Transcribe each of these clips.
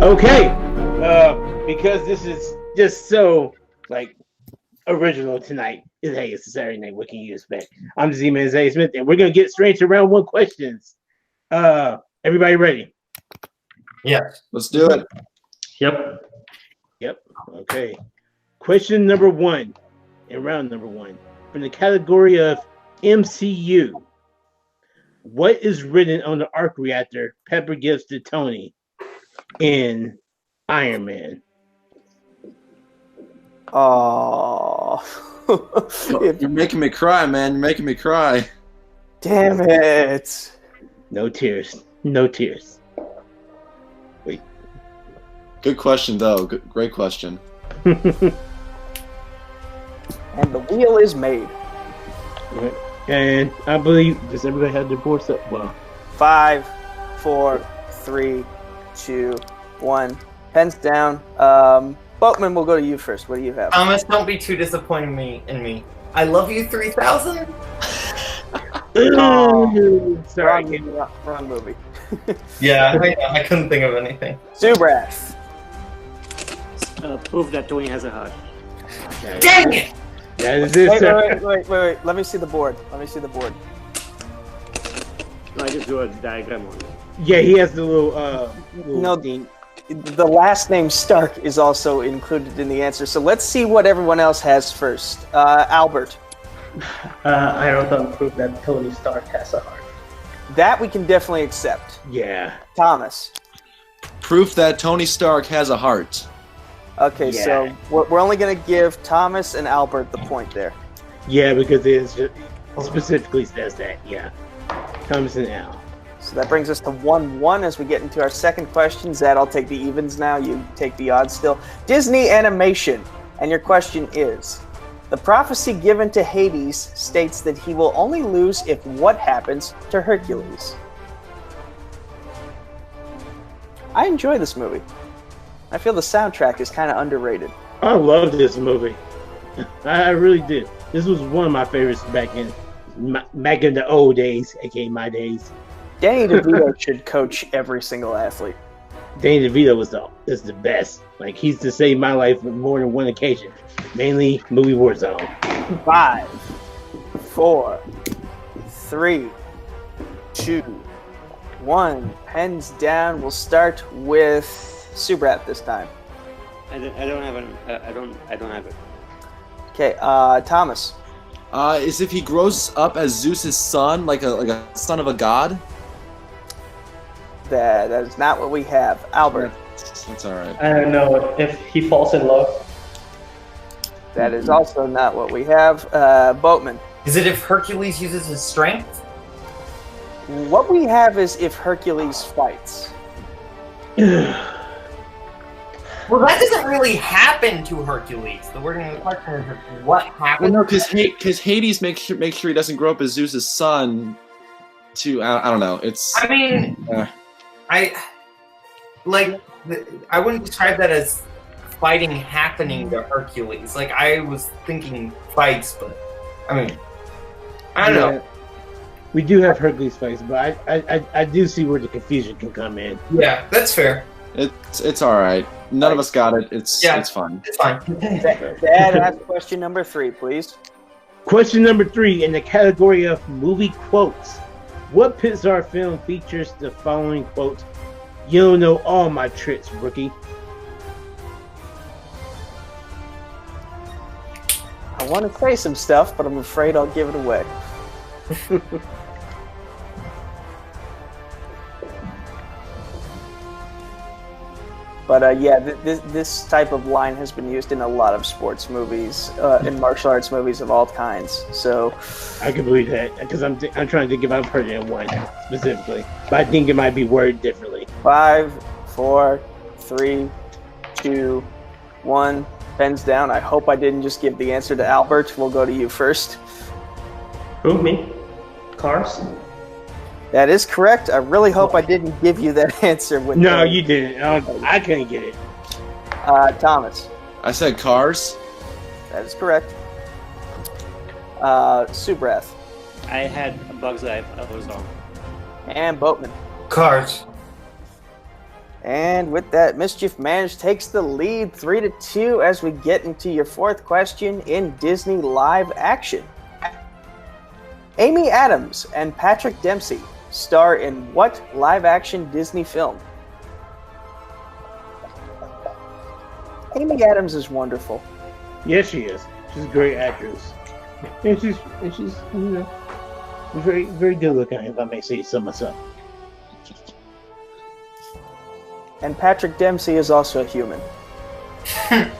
Okay, because this is just so original tonight. It's a Saturday night. What can you expect? I'm Z-Man Zay Smith, and we're gonna get straight to round one questions. Everybody ready? Yeah, let's do it. Yep. Okay. Question number one, in round number one, from the category of MCU. What is written on the arc reactor Pepper gives to Tony in Iron Man? Oh, You're making me cry, man. You're making me cry. Damn it. No tears. No tears. Wait. Good question, though. Great question. And the wheel is made. And I believe, does everybody have their boards up? Well, 5, 4, 3, 2, 1. Pens down. Boatman, we'll go to you first. What do you have? Thomas, don't be too disappointed in me. I love you 3000. Sorry. Wrong movie. Yeah, I couldn't think of anything. Subrath. Prove that Tony has a heart. Dang it! That is it, Wait. Let me see the board. No, I just drew a diagram on it. Yeah, he has the little No, the last name Stark is also included in the answer. So let's see what everyone else has first. Albert. I wrote down proof that Tony Stark has a heart. That we can definitely accept. Yeah. Thomas. Proof that Tony Stark has a heart. Okay, Yeah. so we're only going to give Thomas and Albert the point there. Yeah, because it specifically says that. Yeah. Thomas and Al. So that brings us to 1-1 as we get into our second question. Zad, I'll take the evens now. You take the odds still. Disney animation. And your question is, the prophecy given to Hades states that he will only lose if what happens to Hercules? I enjoy this movie. I feel the soundtrack is kind of underrated. I love this movie. I really did. This was one of my favorites back in the old days, aka my days. Danny DeVito should coach every single athlete. Danny DeVito is the best. He's to save my life on more than one occasion. Mainly movie Warzone. 5, 4, 3, 2, 1. Pens down. We'll start with Subrath this time. I don't have it. Okay, Thomas. Is if he grows up as Zeus's son, like a son of a god? That is not what we have. Albert. That's all right. I don't know if he falls in love. That is also not what we have. Boatman. Is it if Hercules uses his strength? What we have is if Hercules fights. Well, that doesn't really happen to Hercules. The word in the question is what happens. Well, no, because Hades makes sure he doesn't grow up as Zeus's son. I don't know. I mean, I wouldn't describe that as fighting happening to Hercules. I was thinking fights, but I mean, I don't know. We do have Hercules fights, but I do see where the confusion can come in. Yeah, that's fair. It's all right. None of us got it. It's fine. It's fine. Dad, ask question number 3, please. Question number 3 in the category of movie quotes. What Pixar film features the following quote? You don't know all my tricks, rookie. I want to say some stuff, but I'm afraid I'll give it away. But yeah, this type of line has been used in a lot of sports movies, in martial arts movies of all kinds. So I can believe that because I'm trying to think if I've heard it in one specifically, but I think it might be worded differently. 5, 4, 3, 2, 1. Pens down. I hope I didn't just give the answer to Albert. We'll go to you first. Who, me? Cars? That is correct. I really hope I didn't give you that answer. No, you didn't. I couldn't get it. Thomas. I said Cars. That is correct. Subrath. I had Bugs Life. I was wrong. And Boatman. Cars. And with that, Mischief Managed takes the lead 3-2 as we get into your fourth question in Disney live action. Amy Adams and Patrick Dempsey star in what live action Disney film? Amy Adams is wonderful. Yes, she is. She's a great actress. And she's very, very good looking, if I may say so myself. And Patrick Dempsey is also a human. Isn't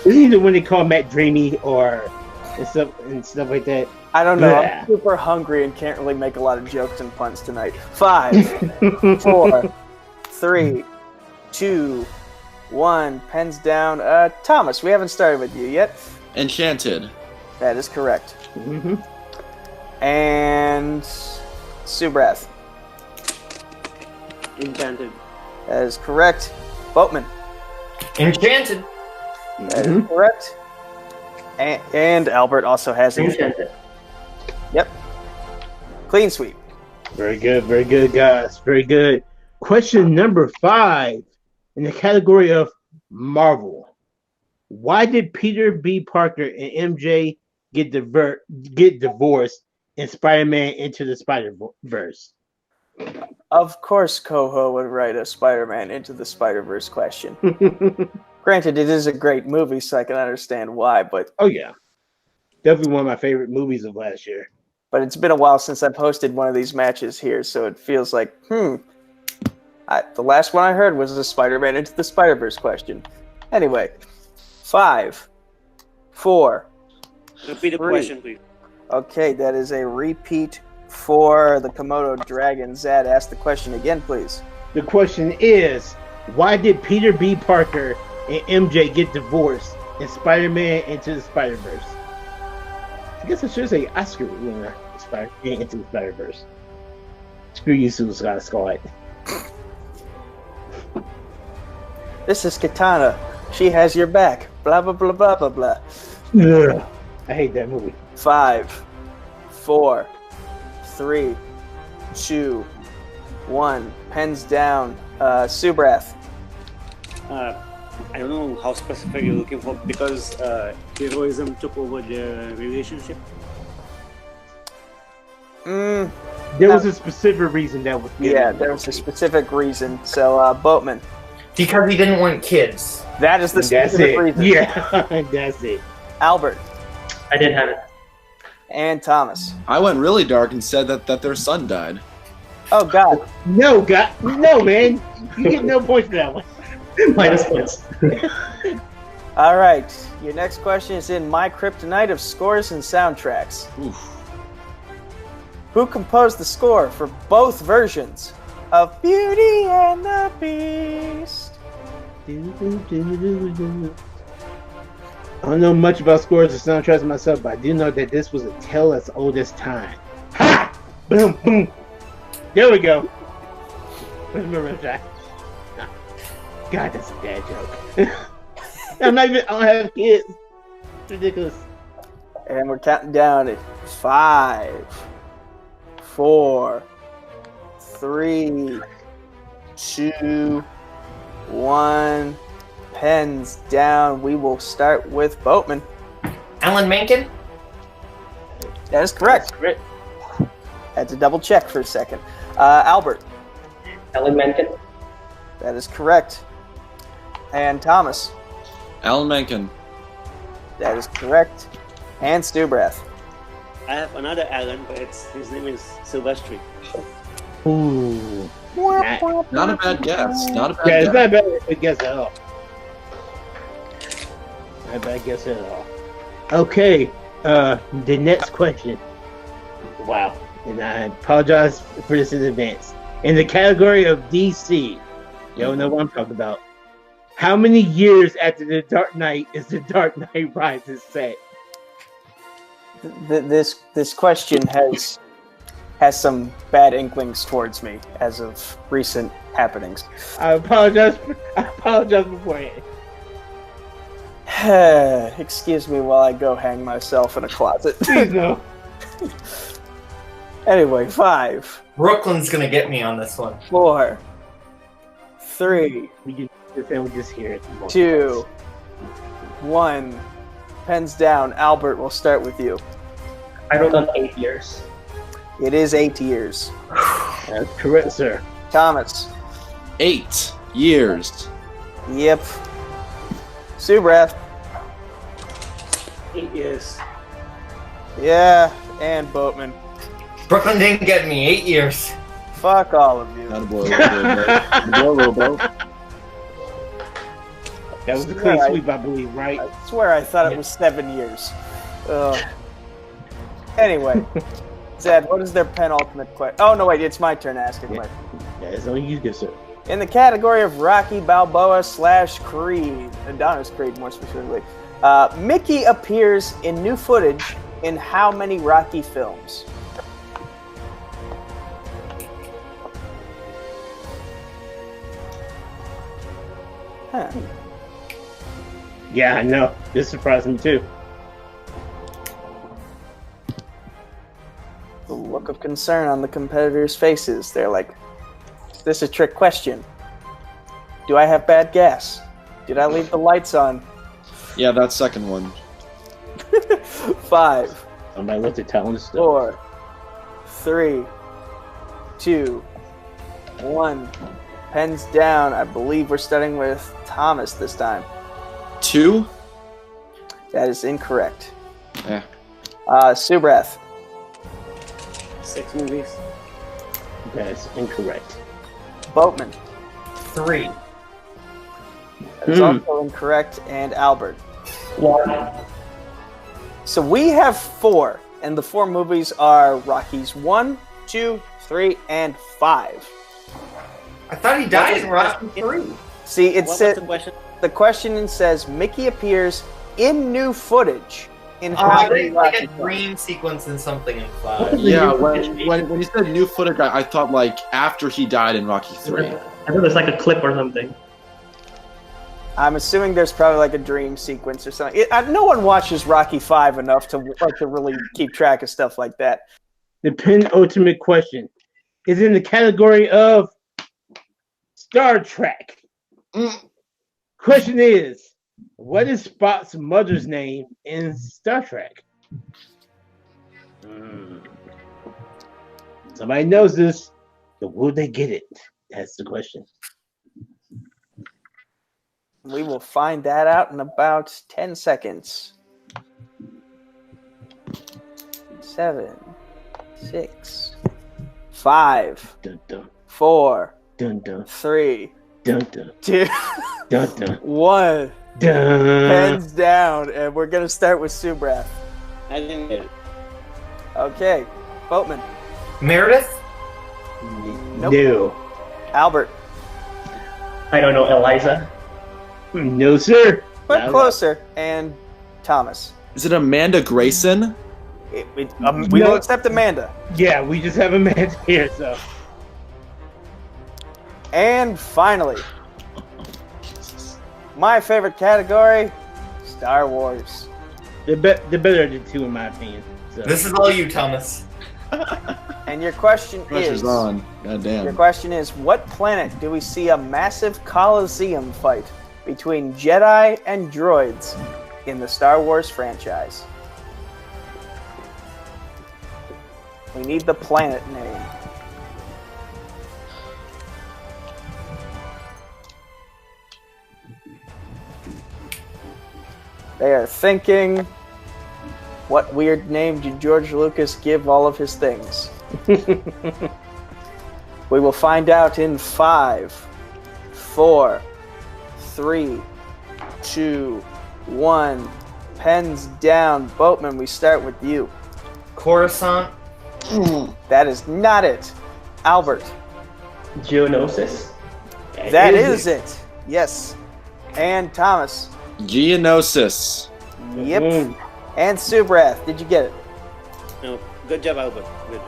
he the one they call Matt Dreamy and stuff like that? I don't know. Yeah. I'm super hungry and can't really make a lot of jokes and puns tonight. 5, 4, 3, 2, 1. Pens down. Thomas, we haven't started with you yet. Enchanted. That is correct. Mm-hmm. And Subrath. Enchanted. That is correct. Boatman. Enchanted. That is correct. And Albert also has Enchanted. Yep. Clean sweep. Very good, guys. Very good. Question number 5 in the category of Marvel. Why did Peter B. Parker and MJ get divorced in Spider-Man Into the Spider-Verse? Of course, Koho would write a Spider-Man Into the Spider-Verse question. Granted, it is a great movie, so I can understand why, but... Oh, yeah. Definitely one of my favorite movies of last year. But it's been a while since I've hosted one of these matches here, so it feels like, the last one I heard was a Spider-Man Into the Spider-Verse question. Anyway, 5, 4, Repeat the 3. question, please. Okay, that is a repeat for the Komodo Dragons. Zad, ask the question again, please. The question is, why did Peter B. Parker and MJ get divorced in Spider-Man Into the Spider-Verse? I guess I should say Oscar winner Into the Spider-Verse. Screw you, Suicide Squad. This is Katana. She has your back. Blah, blah, blah, blah, blah, blah. Ugh, I hate that movie. 5, 4, 3, 2, 1. Pens down. Subrath. I don't know how specific you're looking for because heroism took over their relationship. There was a specific reason that was given. Yeah, there was a specific reason. So, Boatman. Because he didn't want kids. That is the specific reason. Yeah, that's it. Albert. I did have it. And Thomas. I went really dark and said that their son died. Oh, God. No, man. You get no points for that one. Minus points. All right. Your next question is in My Kryptonite of Scores and Soundtracks. Oof. Who composed the score for both versions of Beauty and the Beast? I don't know much about scores and soundtracks myself, but I do know that this was a tale as old as time. Ha! Boom, boom. There we go. Remember that? God, that's a bad joke. I don't have kids. It's ridiculous. And we're counting down at 5, 4, 3, 2, 1. Pens down. We will start with Boatman. Alan Menken? That is correct. Had to double check for a second. Albert. Alan Menken. That is correct. And Thomas. Alan Menken. That is correct. And Stubrath. I have another Alan, but his name is Silvestri. Ooh. Not a bad guess. Not a bad Yeah, guess. it's not a bad guess at all. Not a bad guess at all. Okay, the next question. Wow, and I apologize for this in advance. In the category of DC, y'all know what I'm talking about. How many years after The Dark Knight is The Dark Knight Rises set? This question has some bad inklings towards me as of recent happenings. I apologize beforehand. Excuse me while I go hang myself in a closet. Please no. Anyway, 5, Brooklyn's gonna get me on this one. 4, 3, We can and we just hear it. 2, 1. Pens down. Albert, we'll start with you. I wrote down 8 years. It is 8 years. That's correct, sir. Thomas. 8 years. Yep. Subrath. 8 years. Yeah, and Boatman. Brooklyn didn't get me 8 years. Fuck all of you. Not a boy, little bro. That was a clean sweep, I believe, right? I swear I thought it was 7 years. Anyway, Zed, what is their penultimate question? Oh, no, wait, it's my turn to ask a question. Yeah, it's only you, good sir. In the category of Rocky Balboa / Creed, Adonis Creed more specifically, Mickey appears in new footage in how many Rocky films? Huh. Yeah, I know. This surprised me too. The look of concern on the competitors' faces. They're like, is this a trick question? Do I have bad gas? Did I leave the lights on? Yeah, that second one. 5, Somebody looked at talent stuff. 4, 3, 2, 1. Pens down. I believe we're starting with Thomas this time. 2? That is incorrect. Yeah. Subrath. 6 movies. That's incorrect. Boatman. 3. That is also incorrect. And Albert. 1. So we have 4, and the 4 movies are Rockies 1, 2, 3, and 5. I thought he died in Rocky 3. See, it What was said the question? the question says Mickey appears in new footage in how many There's like Rocky a films? dream sequence in something in 5. Yeah, when you said new footage, I thought like after he died in Rocky 3. I thought there's like a clip or something. I'm assuming there's probably like a dream sequence or something. No one watches Rocky 5 enough to really keep track of stuff like that. The penultimate question is in the category of Star Trek. Question is, what is Spock's mother's name in Star Trek? Somebody knows this, but will they get it? That's the question. We will find that out in about 10 seconds. 7, 6, 5, Dun dun 4, dun dun 3, dun dun 2, dun dun 1. dun. Pens down, and we're going to start with Subrath. I didn't get it. Okay, Boatman. Meredith? Nope. No. Albert. I don't know, Eliza. No, sir. But No. closer. And Thomas. Is it Amanda Grayson? We No. will accept Amanda. Yeah, we just have a man here, so. And finally, my favorite category, Star Wars. The better of the two, in my opinion. So. This is all you, Thomas. And your question Pressure's is, on. God your damn. question is, what planet do we see a massive Coliseum fight between Jedi and droids in the Star Wars franchise? We need the planet name. They are thinking, what weird name did George Lucas give all of his things? We will find out in 5, 4, 3, 2, 1. Pens down. Boatman, we start with you. Coruscant? That is not it. Albert. Geonosis. That is it. Yes. And Thomas. Geonosis. Yep. Mm. And Subrath. Did you get it? No. Good job, Albert. Good.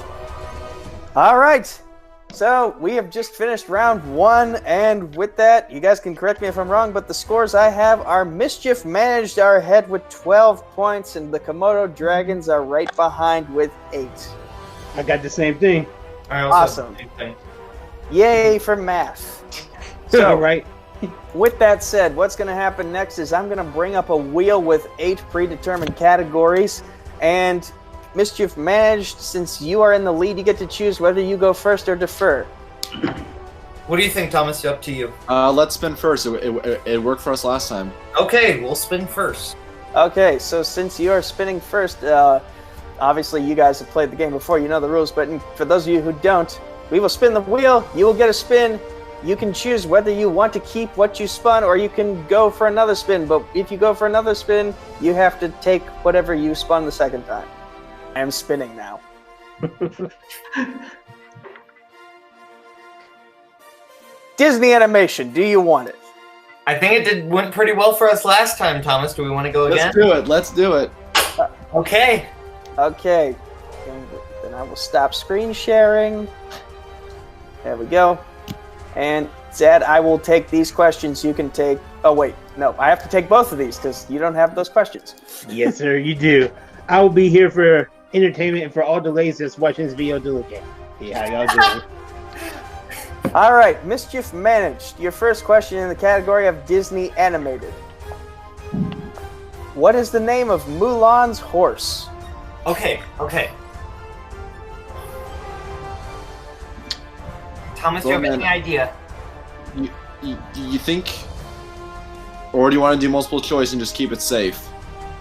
All right. So we have just finished round 1, and with that, you guys can correct me if I'm wrong, but the scores I have are Mischief Managed are ahead with 12 points, and the Komodo Dragons are right behind with 8. I got the same thing. I also Awesome. have the same thing. Yay for math. So, right. with that said, what's going to happen next is I'm going to bring up a wheel with 8 predetermined categories. And Mischief Managed, since you are in the lead, you get to choose whether you go first or defer. What do you think, Thomas? Up to you. Let's spin first. It worked for us last time. Okay, we'll spin first. Okay, so since you are spinning first, obviously you guys have played the game before, you know the rules, but for those of you who don't, we will spin the wheel, you will get a spin. You can choose whether you want to keep what you spun or you can go for another spin, but if you go for another spin, you have to take whatever you spun the second time. I am spinning now. Disney animation, do you want it? I think it went pretty well for us last time, Thomas. Do we want to go again? Let's do it. Okay. Okay. Then I will stop screen sharing. There we go. And Zed, I will take these questions. You can take... Oh, wait. No, I have to take both of these because you don't have those questions. Yes, sir, you do. I will be here for entertainment and for all the ladies that's watching this video to look at. Yeah, how y'all doing? All right, Mischief Managed. Your first question in the category of Disney animated. What is the name of Mulan's horse? Okay. Thomas, do you have any idea? You think, or do you want to do multiple choice and just keep it safe?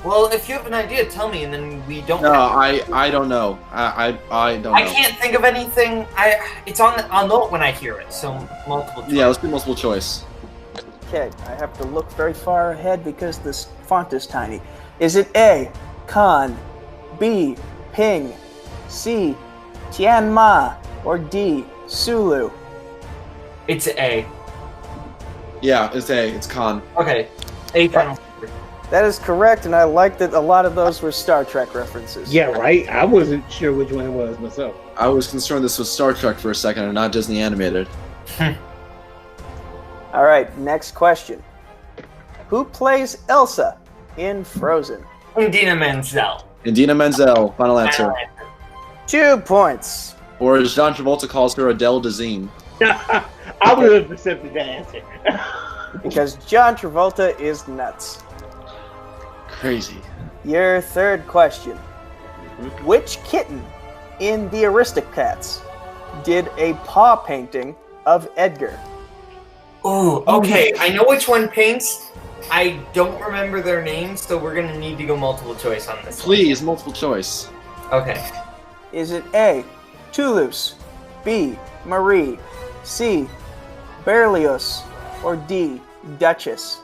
Well, if you have an idea, tell me, and then we don't. No, I don't know. I don't know. I can't think of anything. I'll know it when I hear it. So multiple choice. Yeah, let's do multiple choice. Okay, I have to look very far ahead because this font is tiny. Is it A, Khan, B, Ping, C, Tian Ma, or D, Sulu? It's A. Yeah, it's A. It's Khan. Okay. A final. That is correct, and I like that a lot of those were Star Trek references. Yeah, right? I wasn't sure which one it was myself. I was concerned this was Star Trek for a second and not Disney animated. All right, next question. Who plays Elsa in Frozen? Idina Menzel. Idina Menzel, final answer. 2 points. Or as John Travolta calls her, Adele Dazeem. I would have accepted that answer. Because John Travolta is nuts. Crazy. Your third question. Which kitten in the Aristocats did a paw painting of Edgar? Ooh, okay. I know which one paints. I don't remember their names, so we're gonna need to go multiple choice on this. Please, multiple choice. Okay. Is it A, Toulouse, B, Marie, C, Berlioz, or D, Duchess?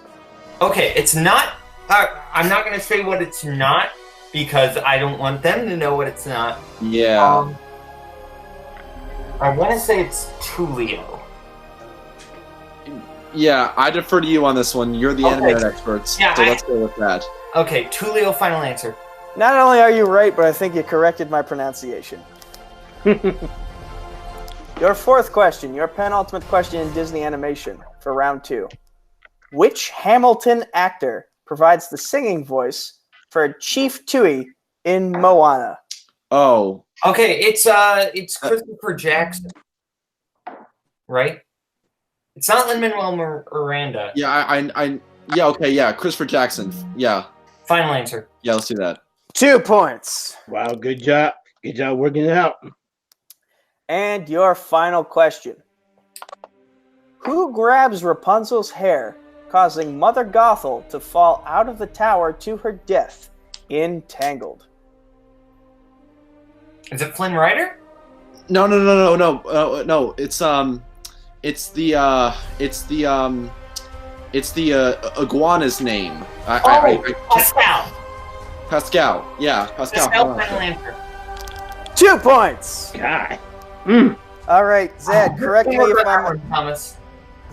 Okay, it's not. I'm not gonna say what it's not because I don't want them to know what it's not. Yeah. I want to say it's Tulio. Yeah, I defer to you on this one. You're the animated experts, Yeah, so let's go with that. Okay, Tulio. Final answer. Not only are you right, but I think you corrected my pronunciation. Your fourth question, your penultimate question in Disney animation for round 2. Which Hamilton actor provides the singing voice for Chief Tui in Moana? Oh. Okay, it's Christopher Jackson, right? It's not Lin-Manuel Miranda. Yeah, yeah, okay, yeah, Christopher Jackson. Yeah. Final answer. Yeah, let's do that. 2 points. Wow, good job. Good job working it out. And your final question. Who grabs Rapunzel's hair, causing Mother Gothel to fall out of the tower to her death in Tangled? Is it Flynn Rider? No. It's the iguana's name. Pascal. Pascal. Yeah, Pascal. Final answer. 2 points. God. All right, Zad, correct me if I'm... Thomas.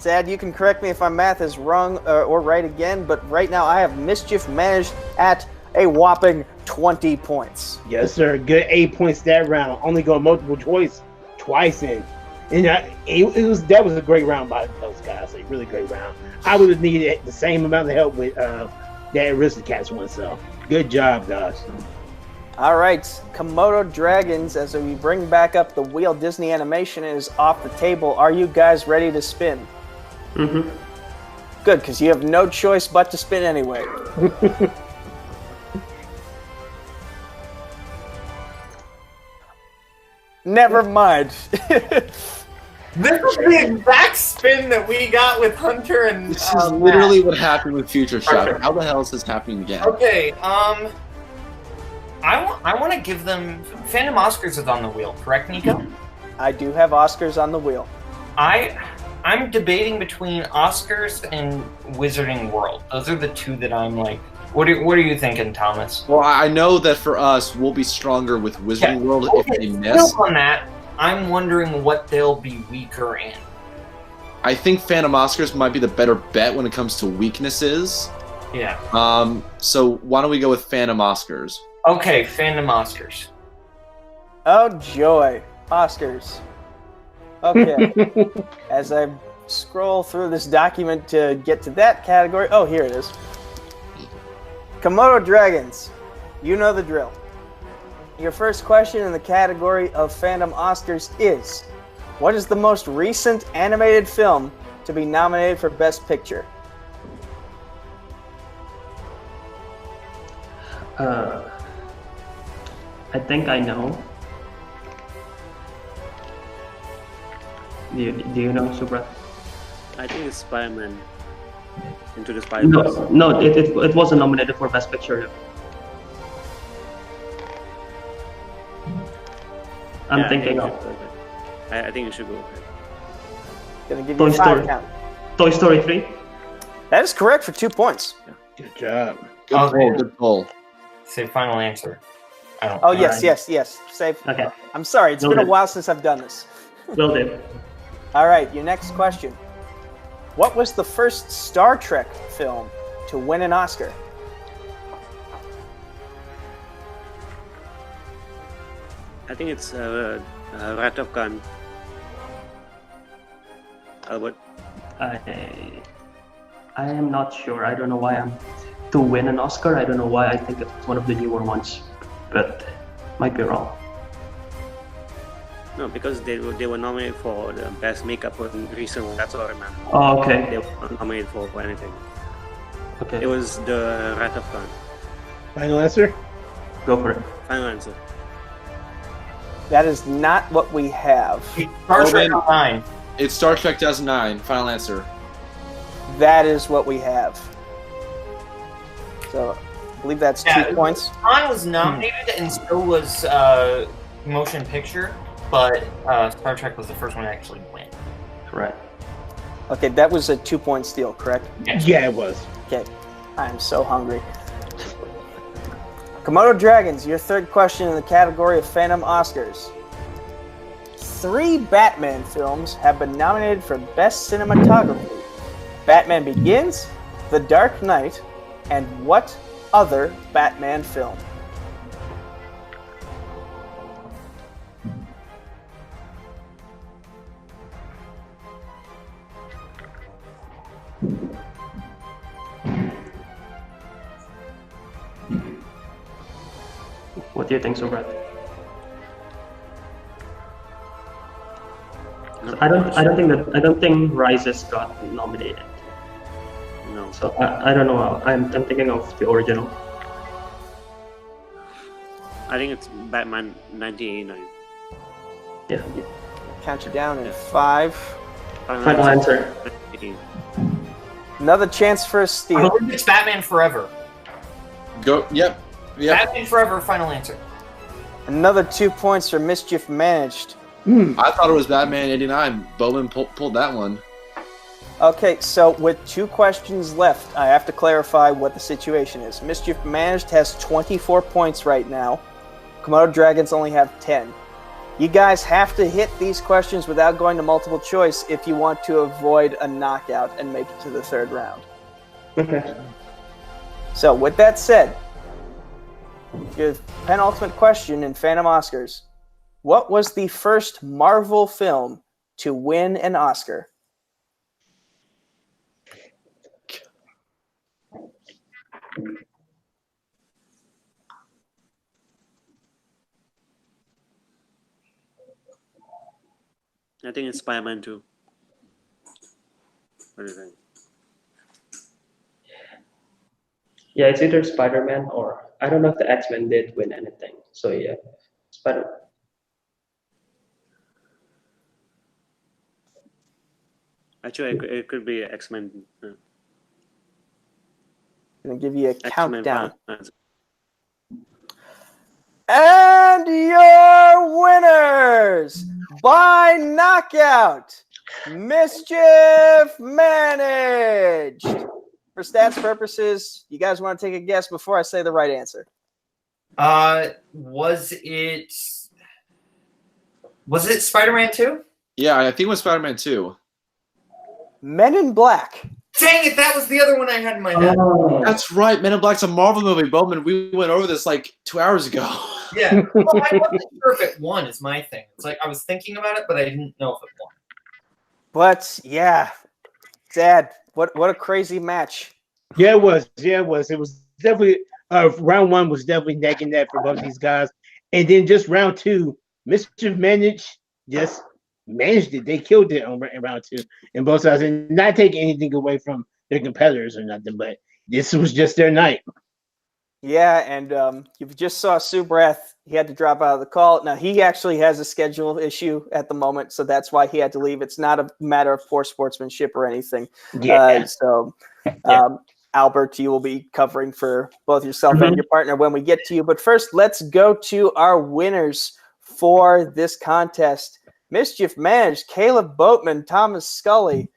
Zad, you can correct me if my math is wrong or right again, but right now I have Mischief Managed at a whopping 20 points. Yes, sir. Good 8 points that round. Only go multiple choice twice in. And that was a great round by those guys. A really great round. I would have needed the same amount of help with that Aristocats one. So good job, guys. All right, Komodo Dragons, as we bring back up the wheel, Disney animation is off the table. Are you guys ready to spin? Mm-hmm. Good, because you have no choice but to spin anyway. Never mind. This is the exact spin that we got with Hunter and. This is literally what happened with Future Shock. How the hell is this happening again? Okay. I want to give them Fandom Oscars is on the wheel. Correct, Nico? I do have Oscars on the wheel. I'm debating between Oscars and Wizarding World. Those are the two that I'm like. What are you thinking, Thomas? Well, I know that for us, we'll be stronger with Wizarding World if they miss. Still on that, I'm wondering what they'll be weaker in. I think Phantom Oscars might be the better bet when it comes to weaknesses. Yeah. So why don't we go with Phantom Oscars? Okay, Fandom Oscars. Oh, joy. Oscars. Okay. As I scroll through this document to get to that category. Oh, here it is. Komodo Dragons. You know the drill. Your first question in the category of Fandom Oscars is, what is the most recent animated film to be nominated for Best Picture? I think I know. Do you know, Subrath? I think it's Spider-Man. Into the Spider-Verse. No, it wasn't nominated for Best Picture. I'm thinking of I think you should go. Gonna give Toy you a Story. 5 count. Toy Story 3. That is correct for 2 points. Good job. Good Okay. pull, good pull. Say final answer. I don't. Oh, yes. Save. Okay, I'm sorry, it's been a while since I've done this. will do. All right, your next question. What was the first Star Trek film to win an Oscar? I think it's Wrath of Khan. Albert. I am not sure. I don't know why I'm to win an Oscar. I don't know why I think it's one of the newer ones, but might be wrong. No, because they were nominated for the best makeup in recent one. That's all I remember. Oh, okay. They were not nominated for anything. Okay, It was the Wrath of Khan. Final answer? go for it. Final answer. That is not what we have. Star Trek Owen. 9. It's Star Trek 2009. Final answer. That is what we have. So, I believe that's 2 points. Khan was nominated and so was Motion Picture, but Star Trek was the first one to actually win. Correct. Okay, that was a 2-point steal, correct? Yeah, it was. Okay, I'm so hungry. Komodo Dragons, your third question in the category of Phantom Oscars. 3 Batman films have been nominated for Best Cinematography. Batman Begins, The Dark Knight, and what other Batman film? What do you think, Subrath? I don't think Rises got nominated. No. So I don't know. I'm thinking of the original. I think it's Batman 1989. Yeah. Count you down in 5. Final answer. 19. Another chance for a I steal. believe it's Batman Forever. Go. Yep. Batman Forever, final answer. Another 2 points for Mischief Managed. I thought it was Batman 89. Bowman pulled that one. Okay, so with 2 questions left, I have to clarify what the situation is. Mischief Managed has 24 points right now. Komodo Dragons only have 10. You guys have to hit these questions without going to multiple choice if you want to avoid a knockout and make it to the 3rd round. Okay. So with that said, your penultimate question in Phantom Oscars. What was the first Marvel film to win an Oscar? I think it's Spider-Man 2. What do you think? Yeah, it's either Spider-Man or I don't know if the X-Men did win anything. So yeah, Spider. Actually, it could be X-Men. Gonna give you a X-Men countdown. fans. And your winners by knockout, Mischief Managed. For stats purposes, you guys want to take a guess before I say the right answer? Was it Spider-Man 2? Yeah, I think it was Spider-Man 2. Men in Black. Dang it, that was the other one I had in my head. Oh. That's right. Men in Black's a Marvel movie. Bowman, we went over this like 2 hours ago. Yeah. Well, I wasn't sure if it won is my thing. It's like I was thinking about it, but I didn't know if it won. But yeah, Dad, what a crazy match. Yeah, it was. Yeah, it was. It was definitely round one was definitely neck and neck for both these guys, and then just round two, Mischief Managed just managed it. They killed it in round two, and both sides, and not taking anything away from their competitors or nothing, but this was just their night. Yeah, and you just saw Subrath. He had to drop out of the call. Now, he actually has a schedule issue at the moment, so that's why he had to leave. It's not a matter of poor sportsmanship or anything. Yeah. Albert, you will be covering for both yourself and your partner when we get to you. But first, let's go to our winners for this contest. Mischief Managed, Kaleb Boatman, Thomas Scully.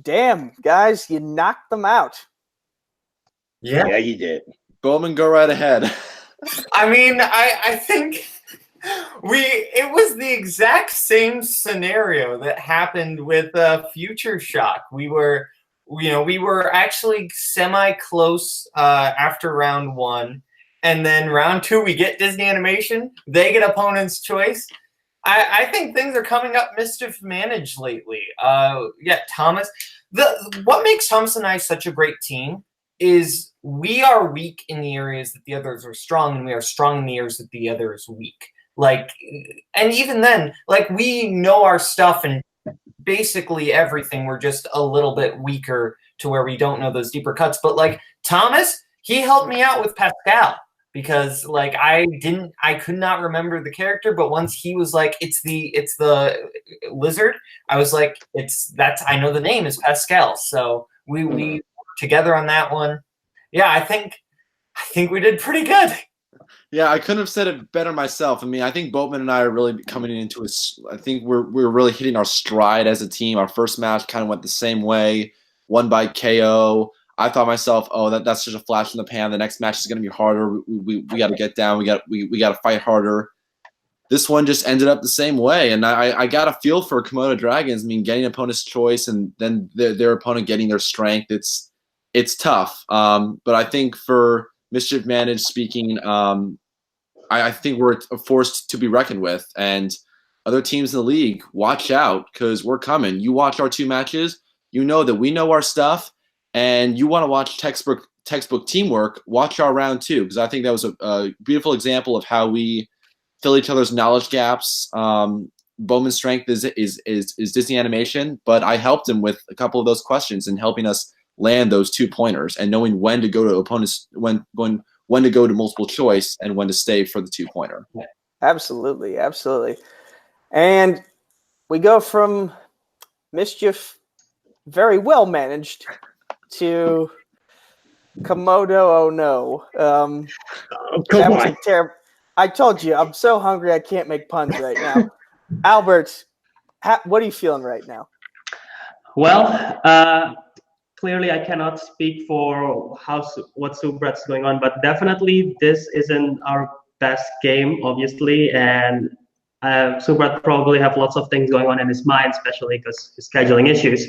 Damn, guys, you knocked them out. Yeah, you did. Bowman, go right ahead. I mean, I think it was the exact same scenario that happened with Future Shock. We were actually semi-close after round one, and then round two we get Disney Animation. They get opponent's choice. I think things are coming up Mischief Managed lately. Thomas. What makes Thomas and I such a great team is we are weak in the areas that the others are strong, and we are strong in the areas that the other is weak. Like, and even then, like, we know our stuff and basically everything. We're just a little bit weaker to where we don't know those deeper cuts. But like Thomas, he helped me out with Pascal because like I could not remember the character, but once he was like, it's the lizard, I was like, I know the name is Pascal. So we worked together on that one. Yeah, I think we did pretty good. Yeah, I couldn't have said it better myself. I mean, I think Boatman and I are really coming into it. I think we're really hitting our stride as a team. Our first match kind of went the same way, won by KO. I thought myself, oh, that's just a flash in the pan. The next match is going to be harder. We got to get down. We got to fight harder. This one just ended up the same way, and I got a feel for Komodo Dragons. I mean, getting opponent's choice and then their opponent getting their strength. It's tough. But I think for Mischief Managed speaking, I think we're a force to be reckoned with. And other teams in the league, watch out because we're coming. You watch our two matches, you know that we know our stuff, and you want to watch textbook teamwork, watch our round two because I think that was a beautiful example of how we fill each other's knowledge gaps. Bowman's strength is Disney Animation, but I helped him with a couple of those questions and helping us land those 2-pointers and knowing when to go to opponents, when to go to multiple choice and when to stay for the 2-pointer. Absolutely. And we go from Mischief very well managed to Komodo. Oh no. Come on. I told you, I'm so hungry I can't make puns right now. Albert, what are you feeling right now? Well, clearly, I cannot speak for what Subrath's going on, but definitely this isn't our best game, obviously, and Subrath probably have lots of things going on in his mind, especially because his scheduling issues.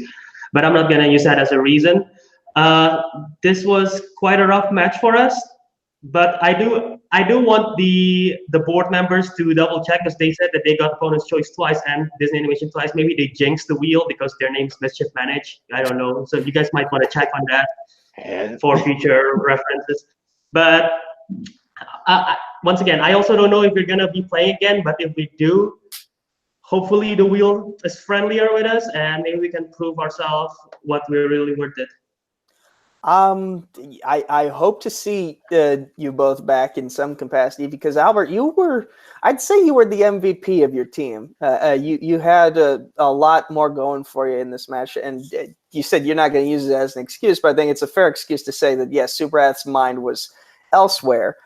But I'm not going to use that as a reason. This was quite a rough match for us, but I do want the board members to double check because they said that they got opponent's choice twice and Disney Animation twice. Maybe they jinxed the wheel because their name's Mischief Managed. I don't know. So you guys might want to check on that for future references. But once again, I also don't know if we're going to be playing again, but if we do, hopefully the wheel is friendlier with us, and maybe we can prove ourselves what we're really worth it. I hope to see you both back in some capacity, because Albert, I'd say you were the MVP of your team. You had a lot more going for you in this match, and you said you're not going to use it as an excuse, but I think it's a fair excuse to say that, yes, Subrath's mind was elsewhere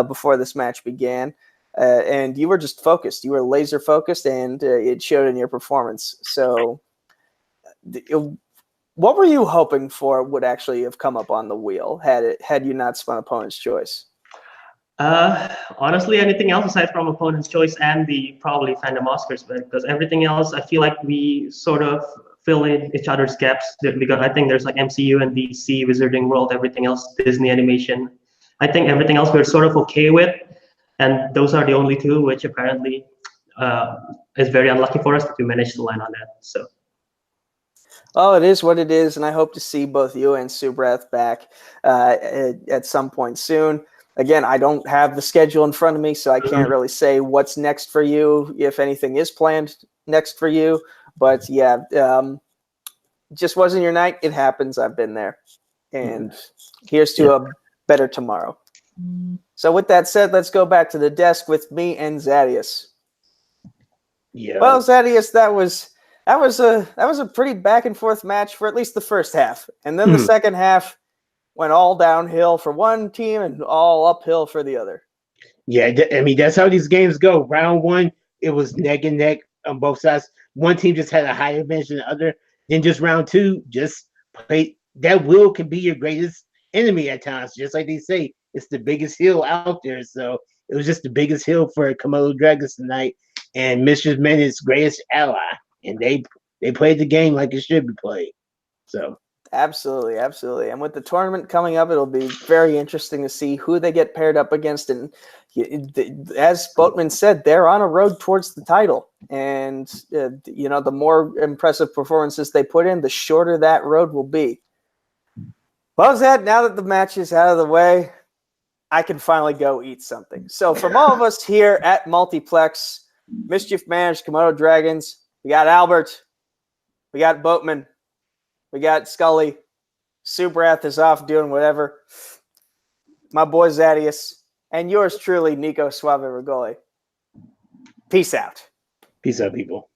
before this match began, and you were just focused. You were laser focused, and it showed in your performance. So what were you hoping for would actually have come up on the wheel had you not spun opponent's choice? Honestly, anything else aside from opponent's choice and the probably Fandom Oscars, because everything else, I feel like we sort of fill in each other's gaps. Because I think there's like MCU and DC, Wizarding World, everything else, Disney animation. I think everything else we're sort of okay with, and those are the only two which apparently is very unlucky for us that we managed to land on that. So. Oh, it is what it is, and I hope to see both you and Subrath back at some point soon. Again, I don't have the schedule in front of me, so I can't really say what's next for you, if anything is planned next for you. But yeah, just wasn't your night. It happens. I've been there. And here's to a better tomorrow. So with that said, let's go back to the desk with me and Zadius. Yeah. Well, Zadius, that was a pretty back and forth match for at least the first half, and then the second half went all downhill for one team and all uphill for the other. Yeah, I mean, that's how these games go. Round one, it was neck and neck on both sides. One team just had a higher advantage than the other. Then just round two, just play. That will can be your greatest enemy at times. Just like they say, it's the biggest hill out there. So it was just the biggest hill for Komodo Dragons tonight, and Mischief Managed's greatest ally. And they played the game like it should be played. So absolutely. And with the tournament coming up, it'll be very interesting to see who they get paired up against. And as Boatman said, they're on a road towards the title. And the more impressive performances they put in, the shorter that road will be. Well, Zed, now that the match is out of the way, I can finally go eat something. So from all of us here at Multiplex, Mischief Managed, Komodo Dragons, we got Albert, we got Boatman, we got Scully, Subrath is off doing whatever, my boy Zadius, and yours truly, Nico Suave Regoli. Peace out. Peace out, people.